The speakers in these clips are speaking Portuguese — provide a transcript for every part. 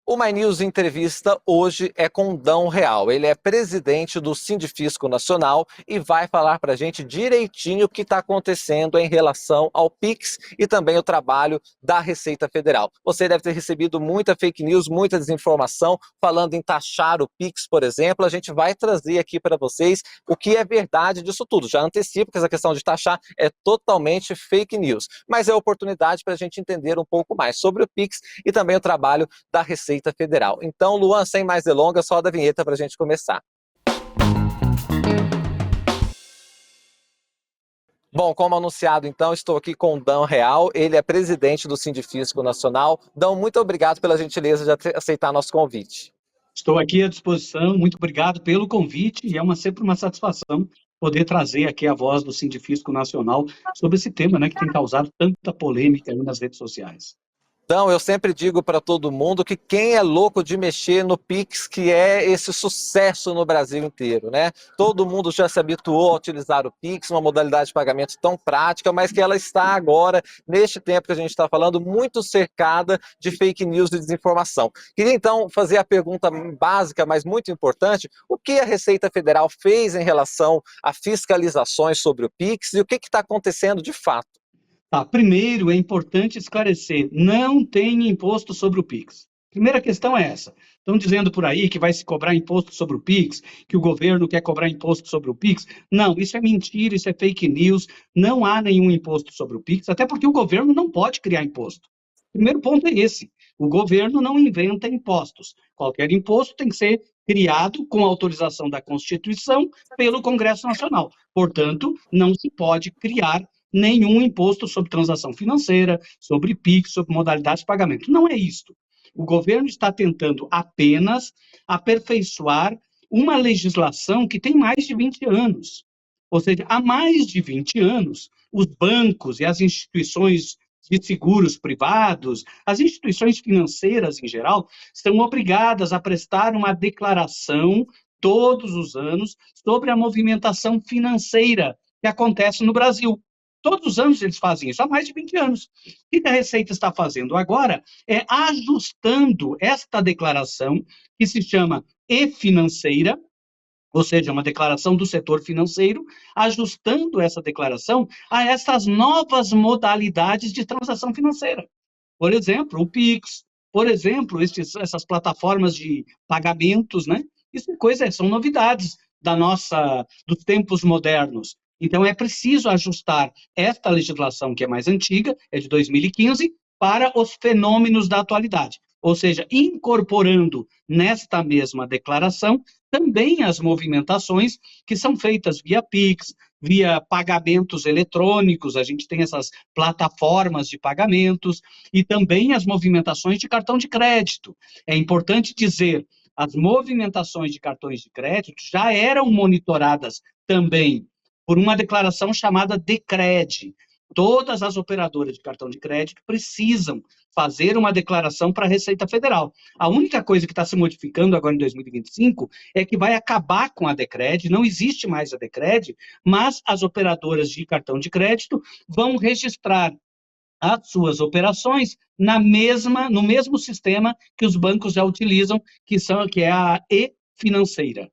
O My News Entrevista hoje é com Dão Real. Ele é presidente do Sindifisco Nacional e vai falar para a gente direitinho o que está acontecendo em relação ao Pix e também o trabalho da Receita Federal. Você deve ter recebido muita fake news, muita desinformação, falando em taxar o Pix, por exemplo. A gente vai trazer aqui para vocês o que é verdade disso tudo. Já antecipo que essa questão de taxar é totalmente fake news, mas é oportunidade para a gente entender um pouco mais sobre o Pix e também o trabalho da Receita Federal. Então, Luan, sem mais delongas, solta a vinheta para a gente começar. Bom, como anunciado, então, estou aqui com o Dão Real, ele é presidente do Sindifisco Nacional. Dão, muito obrigado pela gentileza de aceitar nosso convite. Estou aqui à disposição, muito obrigado pelo convite e sempre uma satisfação poder trazer aqui a voz do Sindifisco Nacional sobre esse tema, que tem causado tanta polêmica aí nas redes sociais. Então, eu sempre digo para todo mundo que quem é louco de mexer no Pix, que é esse sucesso no Brasil inteiro, né? Todo mundo já se habituou a utilizar o Pix, uma modalidade de pagamento tão prática, mas que ela está agora, neste tempo que a gente está falando, muito cercada de fake news e desinformação. Queria então fazer a pergunta básica, mas muito importante: o que a Receita Federal fez em relação a fiscalizações sobre o Pix e o que está acontecendo de fato? Tá, primeiro é importante esclarecer, não tem imposto sobre o Pix. Primeira questão é essa. Estão dizendo por aí que vai se cobrar imposto sobre o Pix, que o governo quer cobrar imposto sobre o Pix. Não, isso é mentira, isso é fake news, não há nenhum imposto sobre o Pix, até porque o governo não pode criar imposto. Primeiro ponto é esse, o governo não inventa impostos. Qualquer imposto tem que ser criado com autorização da Constituição pelo Congresso Nacional. Portanto, não se pode criar nenhum imposto sobre transação financeira, sobre PIX, sobre modalidades de pagamento. Não é isto. O governo está tentando apenas aperfeiçoar uma legislação que tem mais de 20 anos. Ou seja, há mais de 20 anos, os bancos e as instituições de seguros privados, as instituições financeiras em geral, são obrigadas a prestar uma declaração todos os anos sobre a movimentação financeira que acontece no Brasil. Todos os anos eles fazem isso, há mais de 20 anos. O que a Receita está fazendo agora é ajustando esta declaração, que se chama e-financeira, ou seja, uma declaração do setor financeiro, ajustando essa declaração a essas novas modalidades de transação financeira. Por exemplo, o Pix, por exemplo, essas plataformas de pagamentos, Isso são novidades dos tempos modernos. Então, é preciso ajustar esta legislação, que é mais antiga, é de 2015, para os fenômenos da atualidade. Ou seja, incorporando nesta mesma declaração também as movimentações que são feitas via Pix, via pagamentos eletrônicos, a gente tem essas plataformas de pagamentos, e também as movimentações de cartão de crédito. É importante dizer, as movimentações de cartões de crédito já eram monitoradas também por uma declaração chamada DECRED. Todas as operadoras de cartão de crédito precisam fazer uma declaração para a Receita Federal. A única coisa que está se modificando agora em 2025 é que vai acabar com a DECRED, não existe mais a DECRED, mas as operadoras de cartão de crédito vão registrar as suas operações no mesmo sistema que os bancos já utilizam, que é a e-financeira.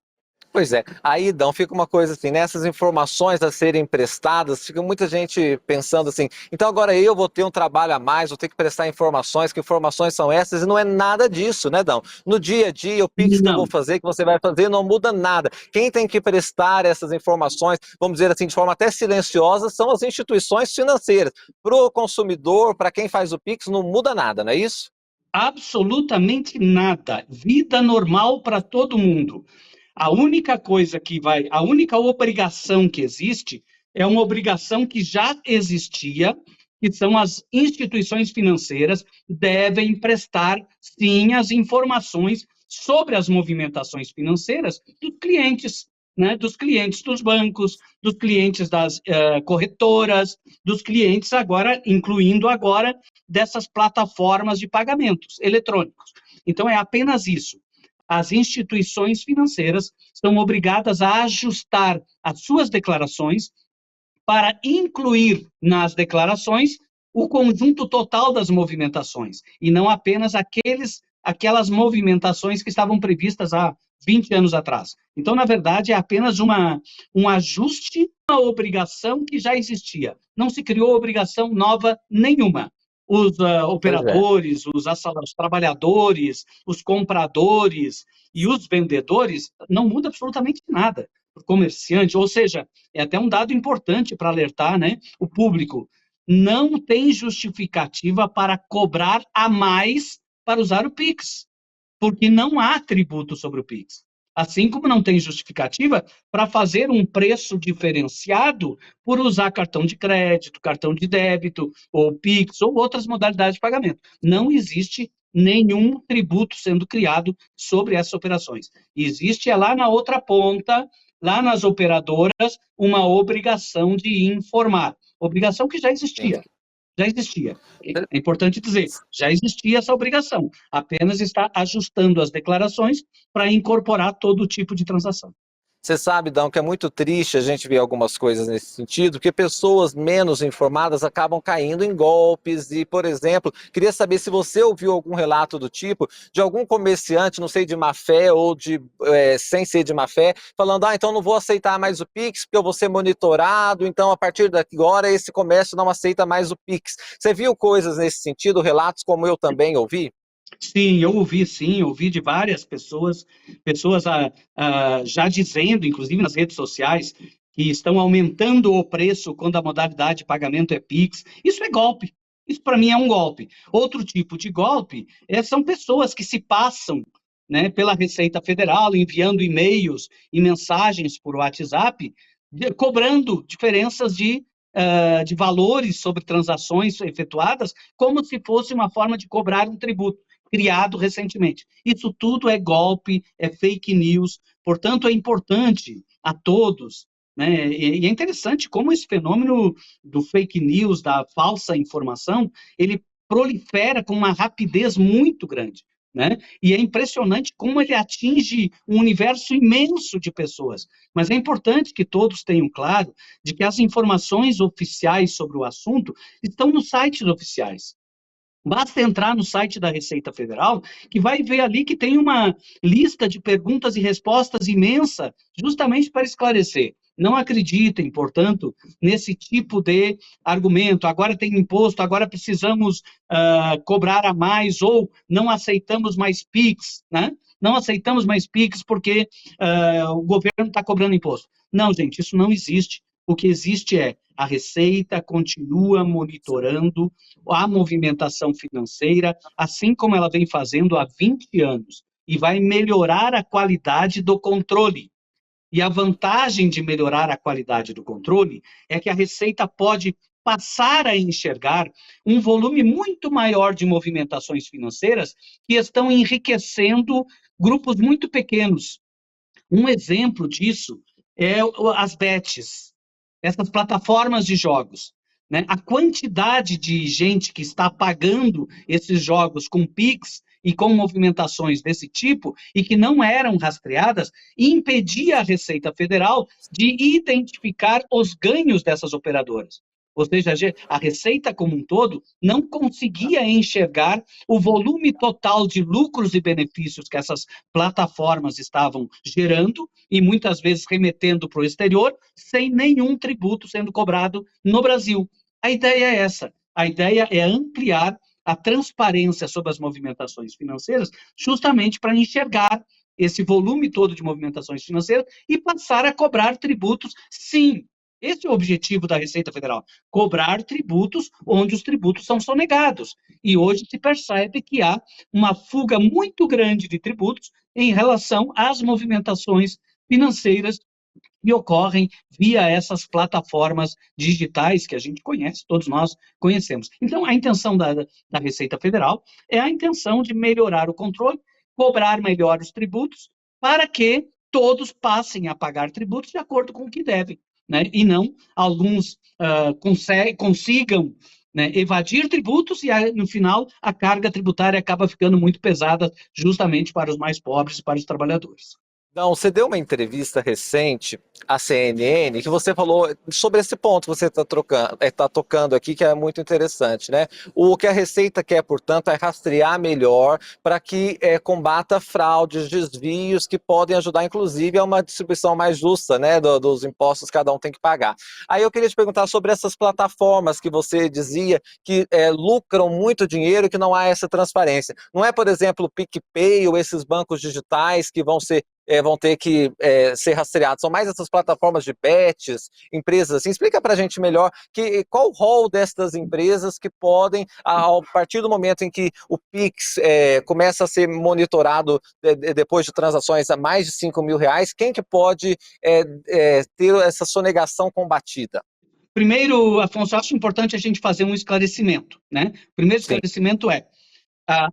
Pois é, aí, Dão, fica uma coisa assim, nessas informações a serem prestadas, fica muita gente pensando assim, então agora eu vou ter um trabalho a mais, vou ter que prestar informações, que informações são essas, e não é nada disso, né, Dão? No dia a dia, o Pix que eu vou fazer, que você vai fazer, não muda nada. Quem tem que prestar essas informações, vamos dizer assim, de forma até silenciosa, são as instituições financeiras. Para o consumidor, para quem faz o Pix, não muda nada, não é isso? Absolutamente nada. Vida normal para todo mundo. A única obrigação que existe é uma obrigação que já existia, que são as instituições financeiras devem prestar, sim, as informações sobre as movimentações financeiras dos clientes, dos clientes dos bancos, dos clientes das corretoras, dos clientes agora, incluindo agora, dessas plataformas de pagamentos eletrônicos. Então, é apenas isso. As instituições financeiras são obrigadas a ajustar as suas declarações para incluir nas declarações o conjunto total das movimentações, e não apenas aquelas movimentações que estavam previstas há 20 anos atrás. Então, na verdade, é apenas um ajuste, uma obrigação que já existia. Não se criou obrigação nova nenhuma. Os Pois é. operadores, os trabalhadores, os compradores e os vendedores, não muda absolutamente nada. O comerciante, ou seja, é até um dado importante para alertar, né, o público. Não tem justificativa para cobrar a mais para usar o Pix, porque não há tributo sobre o Pix. Assim como não tem justificativa para fazer um preço diferenciado por usar cartão de crédito, cartão de débito, ou Pix, ou outras modalidades de pagamento. Não existe nenhum tributo sendo criado sobre essas operações. Existe é lá na outra ponta, lá nas operadoras, uma obrigação de informar. Obrigação que já Sim. existia. Já existia. É importante dizer, já existia essa obrigação, apenas está ajustando as declarações para incorporar todo tipo de transação. Você sabe, Dão, que é muito triste a gente ver algumas coisas nesse sentido, porque pessoas menos informadas acabam caindo em golpes e, por exemplo, queria saber se você ouviu algum relato do tipo de algum comerciante, não sei, de má fé ou sem ser de má fé, falando, então não vou aceitar mais o Pix porque eu vou ser monitorado, então a partir de agora esse comércio não aceita mais o Pix. Você viu coisas nesse sentido, relatos como eu também ouvi? Sim, eu ouvi de várias pessoas, já dizendo, inclusive nas redes sociais, que estão aumentando o preço quando a modalidade de pagamento é Pix. Isso é golpe. Isso, para mim, é um golpe. Outro tipo de golpe são pessoas que se passam, né, pela Receita Federal, enviando e-mails e mensagens por WhatsApp, cobrando diferenças de valores sobre transações efetuadas, como se fosse uma forma de cobrar um tributo criado recentemente. Isso tudo é golpe, é fake news, portanto, é importante a todos, né? E é interessante como esse fenômeno do fake news, da falsa informação, ele prolifera com uma rapidez muito grande, né? E é impressionante como ele atinge um universo imenso de pessoas. Mas é importante que todos tenham claro de que as informações oficiais sobre o assunto estão nos sites oficiais. Basta entrar no site da Receita Federal, que vai ver ali que tem uma lista de perguntas e respostas imensa, justamente para esclarecer. Não acreditem, portanto, nesse tipo de argumento. Agora tem imposto, agora precisamos cobrar a mais, ou não aceitamos mais PIX, né? Não aceitamos mais PIX porque o governo está cobrando imposto. Não, gente, isso não existe. O que existe é a Receita continua monitorando a movimentação financeira, assim como ela vem fazendo há 20 anos, e vai melhorar a qualidade do controle. E a vantagem de melhorar a qualidade do controle é que a Receita pode passar a enxergar um volume muito maior de movimentações financeiras que estão enriquecendo grupos muito pequenos. Um exemplo disso é as bets, essas plataformas de jogos, né? A quantidade de gente que está pagando esses jogos com Pix e com movimentações desse tipo e que não eram rastreadas impedia a Receita Federal de identificar os ganhos dessas operadoras. Ou seja, a Receita como um todo não conseguia enxergar o volume total de lucros e benefícios que essas plataformas estavam gerando e muitas vezes remetendo para o exterior, sem nenhum tributo sendo cobrado no Brasil. A ideia é essa. A ideia é ampliar a transparência sobre as movimentações financeiras, justamente para enxergar esse volume todo de movimentações financeiras e passar a cobrar tributos, sim. Esse é o objetivo da Receita Federal, cobrar tributos onde os tributos são sonegados. E hoje se percebe que há uma fuga muito grande de tributos em relação às movimentações financeiras que ocorrem via essas plataformas digitais que a gente conhece, todos nós conhecemos. Então, a intenção da Receita Federal é a intenção de melhorar o controle, cobrar melhor os tributos, para que todos passem a pagar tributos de acordo com o que devem, né? E não alguns consigam, né, evadir tributos e, no final, a carga tributária acaba ficando muito pesada justamente para os mais pobres e para os trabalhadores. Então, você deu uma entrevista recente à CNN que você falou sobre esse ponto que você está tocando aqui, que é muito interessante, né? O que a Receita quer, portanto, é rastrear melhor para que combata fraudes, desvios que podem ajudar, inclusive, a uma distribuição mais justa, né, dos impostos que cada um tem que pagar. Aí eu queria te perguntar sobre essas plataformas que você dizia que lucram muito dinheiro e que não há essa transparência. Não é, por exemplo, o PicPay ou esses bancos digitais que vão ter que ser rastreados. São mais essas plataformas de bets, empresas assim. Explica para a gente melhor qual o rol destas empresas que podem, a partir do momento em que o Pix começa a ser monitorado depois de transações a mais de R$ 5.000, quem que pode ter essa sonegação combatida? Primeiro, Afonso, acho importante a gente fazer um esclarecimento, né? O primeiro Sim. esclarecimento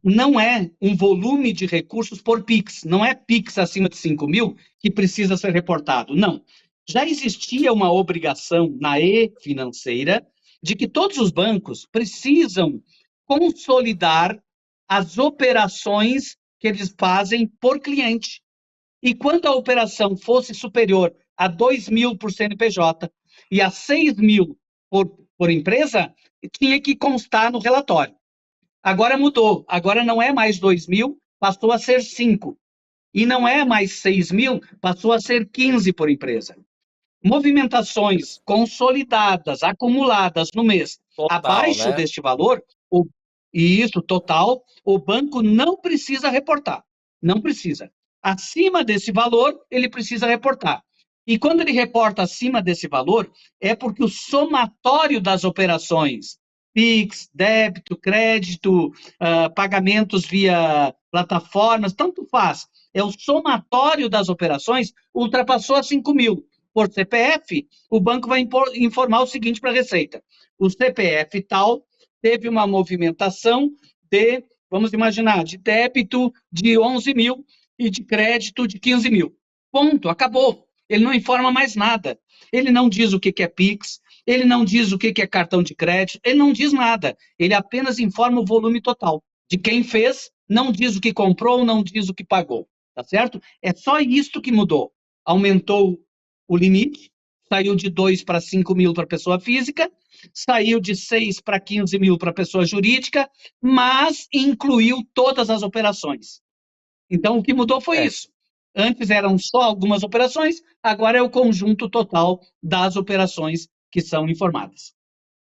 não é um volume de recursos por Pix, não é Pix acima de 5.000 que precisa ser reportado, não. Já existia uma obrigação na e-financeira de que todos os bancos precisam consolidar as operações que eles fazem por cliente. E quando a operação fosse superior a 2.000 por CNPJ e a 6.000 por empresa, tinha que constar no relatório. Agora mudou, agora não é mais 2.000, passou a ser 5. E não é mais 6.000, passou a ser 15 por empresa. Movimentações consolidadas, acumuladas no mês, Total, abaixo né? deste valor, e isso total, o banco não precisa reportar. Não precisa. Acima desse valor, ele precisa reportar. E quando ele reporta acima desse valor, é porque o somatório das operações, Pix, débito, crédito, pagamentos via plataformas, tanto faz. É o somatório das operações ultrapassou a 5.000. Por CPF, o banco vai informar o seguinte para a Receita: o CPF tal teve uma movimentação de, vamos imaginar, de débito de 11.000 e de crédito de 15.000. Ponto, acabou. Ele não informa mais nada. Ele não diz o que é Pix, ele não diz o que é cartão de crédito, ele não diz nada. Ele apenas informa o volume total. De quem fez, não diz o que comprou, não diz o que pagou. Tá certo? É só isto que mudou. Aumentou o limite, saiu de 2 para 5.000 para pessoa física, saiu de 6 para 15.000 para pessoa jurídica, mas incluiu todas as operações. Então, o que mudou foi É. isso. Antes eram só algumas operações, agora é o conjunto total das operações que são informadas.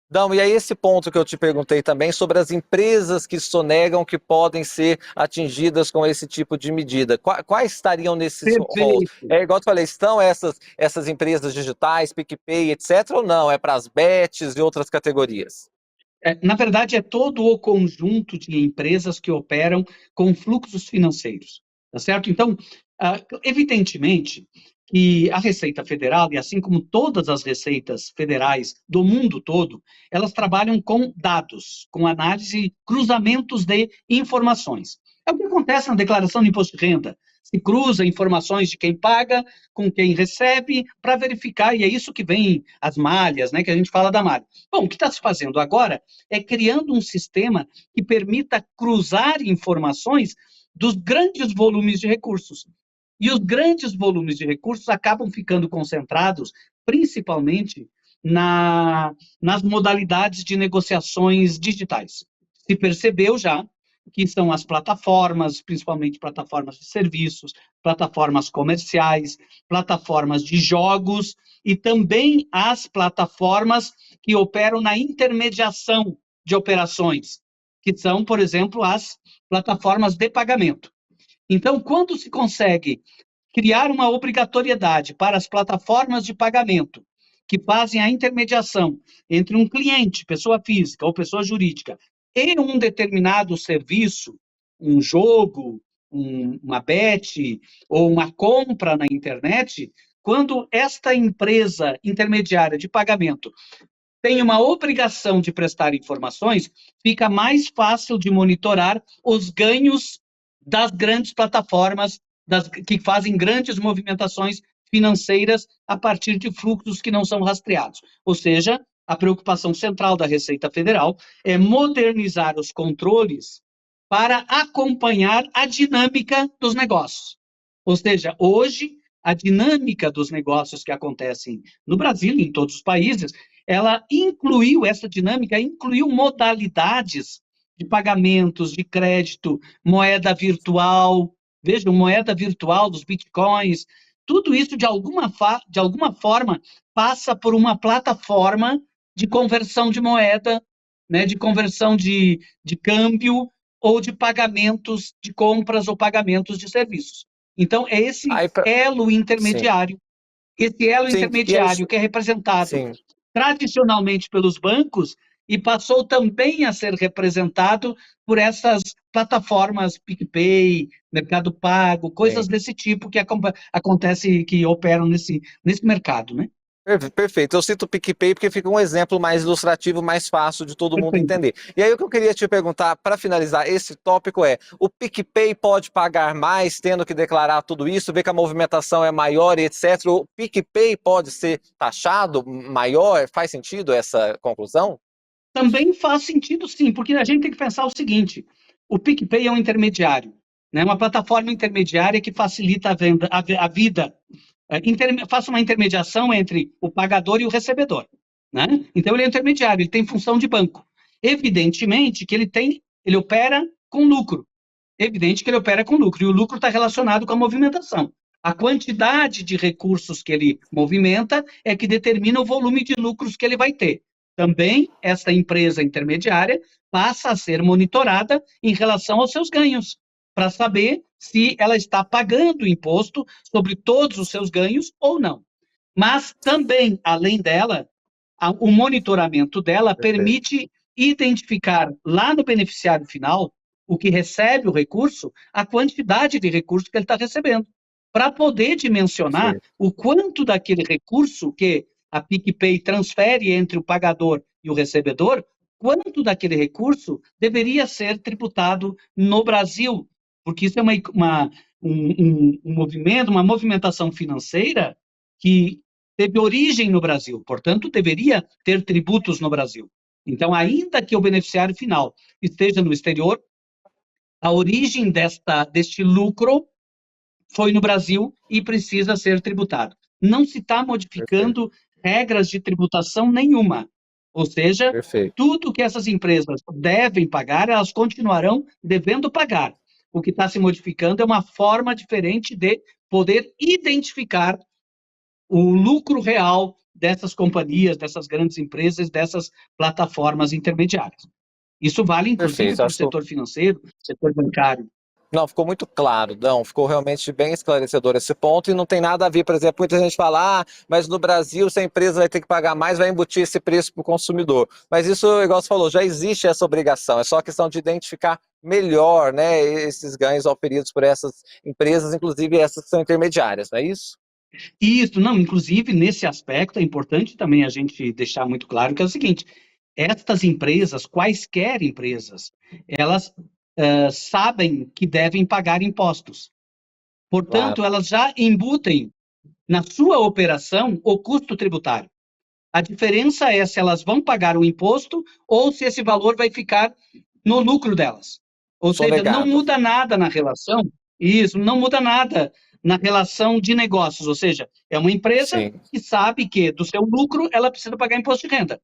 Não, e aí esse ponto que eu te perguntei também sobre as empresas que sonegam que podem ser atingidas com esse tipo de medida. Quais estariam nesses rolos? Perfeito. É igual eu falei, estão essas empresas digitais, PicPay, etc., ou não? É para as bets e outras categorias? Na verdade, é todo o conjunto de empresas que operam com fluxos financeiros, tá certo? Então, evidentemente que a Receita Federal, e assim como todas as receitas federais do mundo todo, elas trabalham com dados, com análise, cruzamentos de informações. É o que acontece na declaração de imposto de renda. Se cruza informações de quem paga com quem recebe para verificar, e é isso que vem as malhas, né, que a gente fala da malha. Bom, o que está se fazendo agora é criando um sistema que permita cruzar informações dos grandes volumes de recursos. E os grandes volumes de recursos acabam ficando concentrados, principalmente nas modalidades de negociações digitais. Se percebeu já que são as plataformas, principalmente plataformas de serviços, plataformas comerciais, plataformas de jogos e também as plataformas que operam na intermediação de operações, que são, por exemplo, as plataformas de pagamento. Então, quando se consegue criar uma obrigatoriedade para as plataformas de pagamento que fazem a intermediação entre um cliente, pessoa física ou pessoa jurídica, e um determinado serviço, um jogo, uma bet ou uma compra na internet, quando esta empresa intermediária de pagamento tem uma obrigação de prestar informações, fica mais fácil de monitorar os ganhos das grandes plataformas que fazem grandes movimentações financeiras a partir de fluxos que não são rastreados. Ou seja, a preocupação central da Receita Federal é modernizar os controles para acompanhar a dinâmica dos negócios. Ou seja, hoje, a dinâmica dos negócios que acontecem no Brasil e em todos os países, essa dinâmica incluiu modalidades de pagamentos, de crédito, moeda virtual, vejam, moeda virtual dos bitcoins, tudo isso, de alguma forma, passa por uma plataforma de conversão de moeda, né, de conversão de câmbio ou de pagamentos de compras ou pagamentos de serviços. Então, é esse Aí, elo sim, intermediário, esse elo sim, e aí, intermediário que é representado sim. tradicionalmente pelos bancos e passou também a ser representado por essas plataformas PicPay, Mercado Pago, coisas Sim. desse tipo que acontece, que operam nesse mercado, né? Perfeito. Eu cito o PicPay porque fica um exemplo mais ilustrativo, mais fácil de todo mundo Perfeito. entender. E aí o que eu queria te perguntar, para finalizar esse tópico, é: o PicPay pode pagar mais tendo que declarar tudo isso, ver que a movimentação é maior e etc. O PicPay pode ser taxado maior? Faz sentido essa conclusão? Também faz sentido, sim, porque a gente tem que pensar o seguinte: o PicPay é um intermediário, né? Uma plataforma intermediária que facilita a venda, a vida, faz uma intermediação entre o pagador e o recebedor, né? Então ele é intermediário, ele tem função de banco. Evidentemente que ele opera com lucro. Evidente que ele opera com lucro, e o lucro está relacionado com a movimentação. A quantidade de recursos que ele movimenta é que determina o volume de lucros que ele vai ter. Também, essa empresa intermediária passa a ser monitorada em relação aos seus ganhos, para saber se ela está pagando imposto sobre todos os seus ganhos ou não. Mas também, além dela, o monitoramento dela Perfeito. permite identificar lá no beneficiário final, o que recebe o recurso, a quantidade de recurso que ele está recebendo, para poder dimensionar Perfeito. o quanto daquele recurso que a PicPay transfere entre o pagador e o recebedor, quanto daquele recurso deveria ser tributado no Brasil, porque isso é um movimento, uma movimentação financeira que teve origem no Brasil, portanto, deveria ter tributos no Brasil. Então, ainda que o beneficiário final esteja no exterior, a origem deste lucro foi no Brasil e precisa ser tributado. Não se está Perfeito. modificando regras de tributação nenhuma. Ou seja, Perfeito. tudo que essas empresas devem pagar, elas continuarão devendo pagar. O que está se modificando é uma forma diferente de poder identificar o lucro real dessas companhias, dessas grandes empresas, dessas plataformas intermediárias. Isso vale, inclusive, Perfeito. para o Acho que setor financeiro, setor bancário. não, ficou muito claro, não, ficou realmente bem esclarecedor esse ponto e não tem nada a ver, por exemplo, muita gente fala, mas no Brasil se a empresa vai ter que pagar mais, vai embutir esse preço para o consumidor. Mas isso, igual você falou, já existe essa obrigação, é só questão de identificar melhor, né, esses ganhos oferidos por essas empresas, inclusive essas que são intermediárias, não é isso? Isso, não, inclusive, nesse aspecto, é importante também a gente deixar muito claro que é o seguinte: estas empresas, quaisquer empresas, elas sabem que devem pagar impostos. Portanto, Claro, elas já embutem na sua operação o custo tributário. A diferença é se elas vão pagar o imposto ou se esse valor vai ficar no lucro delas. Ou seja, não sonegado. muda nada na relação, isso, não muda nada na relação de negócios. Ou seja, é uma empresa Sim, que sabe que do seu lucro ela precisa pagar imposto de renda.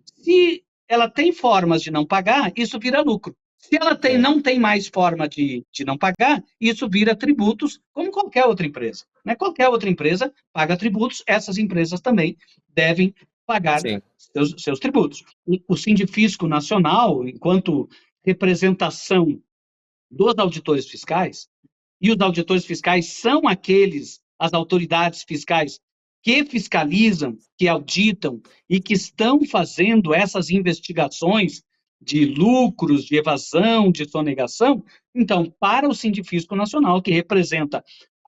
Se ela tem formas de não pagar, isso vira lucro. Se ela sim, não tem mais forma de não pagar, isso vira tributos, como qualquer outra empresa. Né? Qualquer outra empresa paga tributos, essas empresas também devem pagar sim. seus tributos. E o Sindifisco Nacional, enquanto representação dos auditores fiscais, e os auditores fiscais são as autoridades fiscais que fiscalizam, que auditam e que estão fazendo essas investigações de lucros, de evasão, de sonegação. Então, para o Sindifisco Nacional, que representa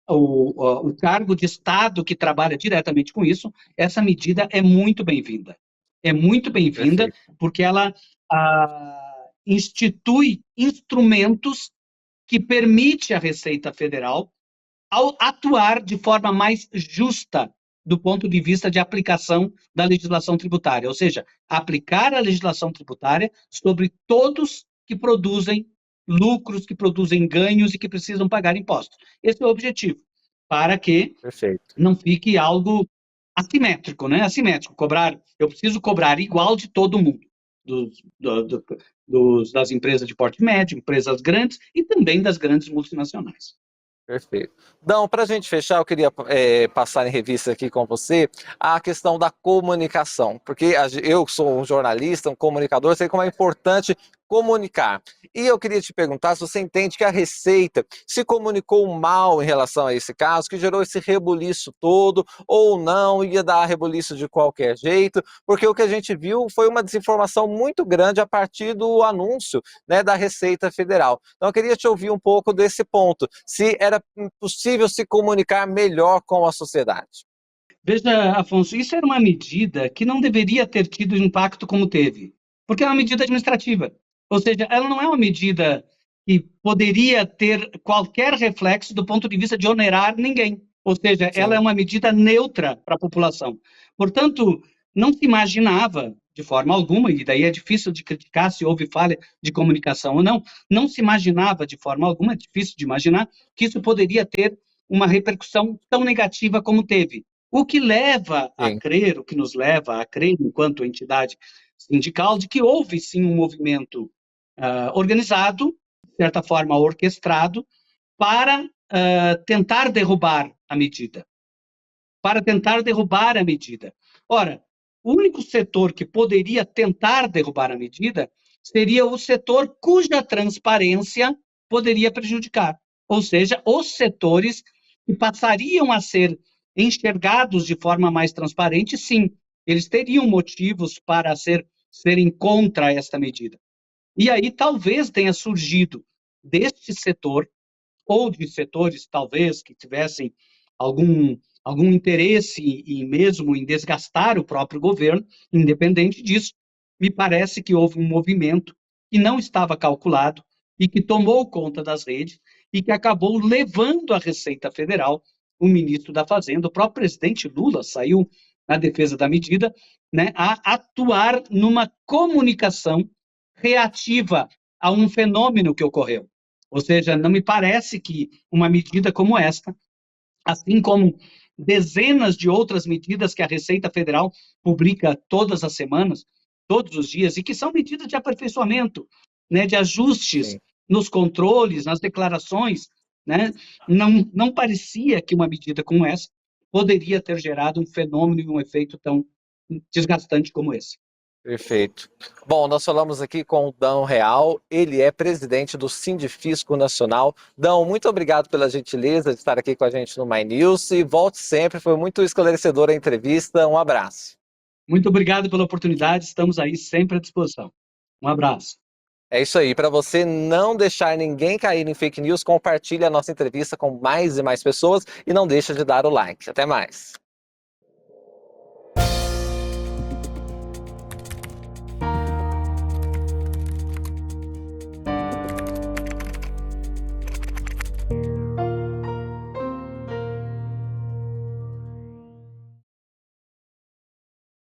o cargo de Estado que trabalha diretamente com isso, essa medida é muito bem-vinda. É muito bem-vinda Perfeito. porque ela institui instrumentos que permite à Receita Federal ao atuar de forma mais justa do ponto de vista de aplicação da legislação tributária, ou seja, aplicar a legislação tributária sobre todos que produzem lucros, que produzem ganhos e que precisam pagar impostos. Esse é o objetivo. para que Perfeito. não fique algo assimétrico, né? Assimétrico, eu preciso cobrar igual de todo mundo, dos, das empresas de porte médio, empresas grandes e também das grandes multinacionais. Perfeito. Então, para a gente fechar, eu queria passar em revista aqui com você a questão da comunicação, porque eu sou um jornalista, um comunicador, sei como é importante comunicar. E eu queria te perguntar se você entende que a Receita se comunicou mal em relação a esse caso, que gerou esse rebuliço todo, ou não, ia dar rebuliço de qualquer jeito, porque o que a gente viu foi uma desinformação muito grande a partir do anúncio, né, da Receita Federal. Então, eu queria te ouvir um pouco desse ponto, se era possível se comunicar melhor com a sociedade. Veja, Afonso, isso era uma medida que não deveria ter tido impacto como teve, porque é uma medida administrativa. Ou seja, ela não é uma medida que poderia ter qualquer reflexo do ponto de vista de onerar ninguém. Ou seja, ela é Sim, uma medida neutra para a população. Portanto, não se imaginava, de forma alguma, e daí é difícil de criticar se houve falha de comunicação ou não, não se imaginava de forma alguma, é difícil de imaginar, que isso poderia ter uma repercussão tão negativa como teve. O que leva a sim, crer, o que nos leva a crer, enquanto entidade sindical, de que houve sim um movimento organizado, de certa forma orquestrado, para tentar derrubar a medida. Para tentar derrubar a medida. Ora, o único setor que poderia tentar derrubar a medida seria o setor cuja transparência poderia prejudicar. Ou seja, os setores que passariam a ser enxergados de forma mais transparente, sim, eles teriam motivos para serem contra esta medida. E aí talvez tenha surgido deste setor, ou de setores, talvez, que tivessem algum, algum interesse mesmo em desgastar o próprio governo, independente disso, me parece que houve um movimento que não estava calculado e que tomou conta das redes e que acabou levando a Receita Federal, o ministro da Fazenda, o próprio presidente Lula saiu na defesa da medida, né, a atuar numa comunicação reativa a um fenômeno que ocorreu. Ou seja, não me parece que uma medida como esta, assim como dezenas de outras medidas que a Receita Federal publica todas as semanas, todos os dias, e que são medidas de aperfeiçoamento, né, de ajustes sim. nos controles, nas declarações, né, não parecia que uma medida como essa poderia ter gerado um fenômeno e um efeito tão desgastante como esse. Perfeito. Bom, nós falamos aqui com o Dão Real, ele é presidente do Sindifisco Nacional. Dão, muito obrigado pela gentileza de estar aqui com a gente no My News e volte sempre, foi muito esclarecedora a entrevista. Um abraço. Muito obrigado pela oportunidade, estamos aí sempre à disposição. Um abraço. É isso aí, para você não deixar ninguém cair em fake news, compartilhe a nossa entrevista com mais e mais pessoas e não deixa de dar o like. Até mais.